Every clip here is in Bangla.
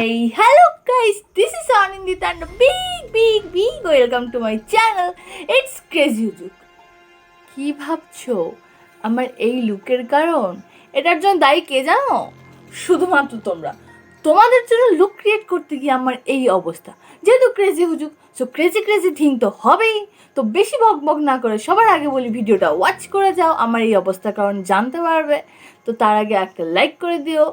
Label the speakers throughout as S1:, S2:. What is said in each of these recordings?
S1: Hey, hello guys, this is Anindita and a big welcome to my channel. It's Crazy HUJUK. কি ভাবছো আমার এই লুকের কারণ? এটার জন্য দায়ী কে জানো? শুধুমাত্র তোমরা। তোমাদের জন্য লুক ক্রিয়েট করতে গিয়ে আমার এই অবস্থা। যেহেতু ক্রেজি হুজুক, সো ক্রেজি থিং তো হবেই। তো বেশি বকবক না করে সবার আগে বলি ভিডিওটা ওয়াচ করে যাও, আমার এই অবস্থার কারণ জানতে পারবে। তো তার আগে একটা লাইক করে দিও,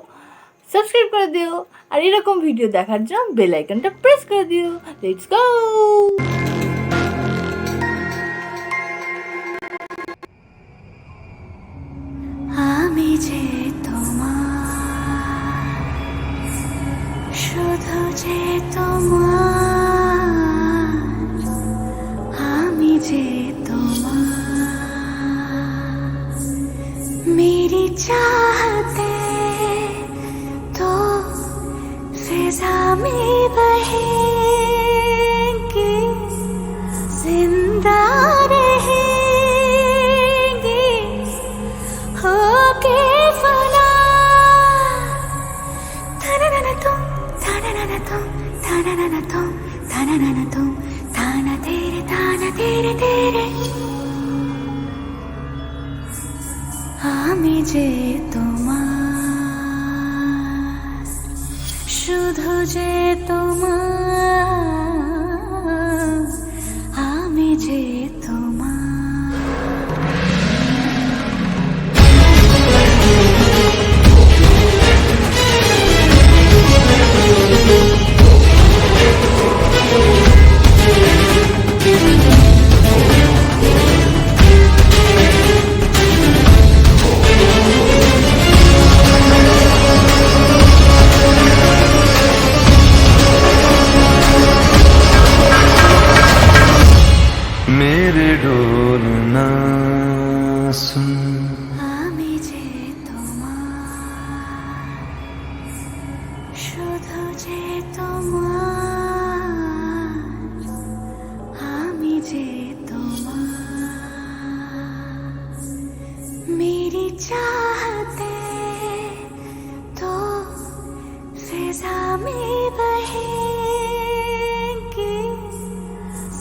S1: সাবস্ক্রাইব করে দিও, আর এরকম ভিডিও দেখার জন্য বেল আইকনটা প্রেস করে দিও। Let's go.
S2: আমি যে তোমার, শুধু যে তোমার, আমি যে তোমার, मेरी चाहते तो फिजा में बहेंगी, जिंदा रहेंगी होके फना। थाना तुम, थाना तुम, थाना तुम, थाना तुम, थाना तेरे तेरे। আমি যে তোমার, শুধু যে তোমার, আমি যে তোমার।
S3: मेरे डोलना सुन,
S2: আমি যে তোমার, শুধু যে তোমার, আমি যে তোমার, मेरी चाहते तो फिजा में बहेंगी,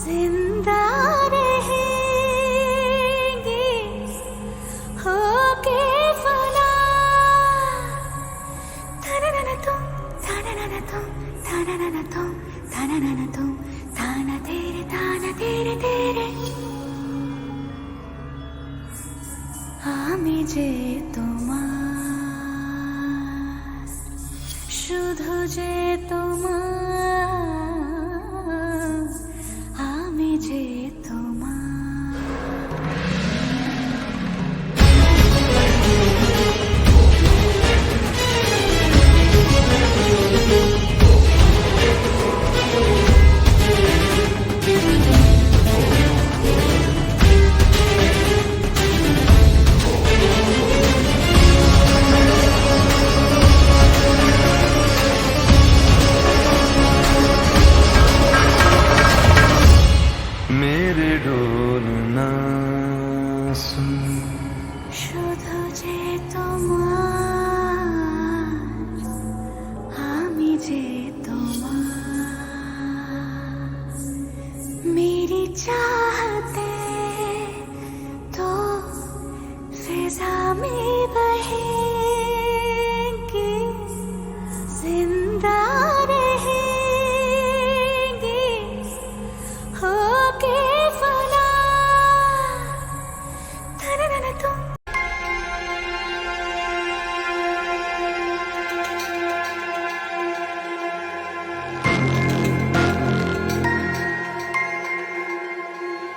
S2: जिंदा रहेंगी होके फना। थाना तुम, थाना तुम, थाना तुम, थाना तुम, थाना तेरे तेरे। আমি যে তোমার, শুধু যে তোমার, আমি যে তোমার।
S3: मेरे डोलना सुन,
S2: শুধু যে তোমার, আমি যে তোমার, मेरी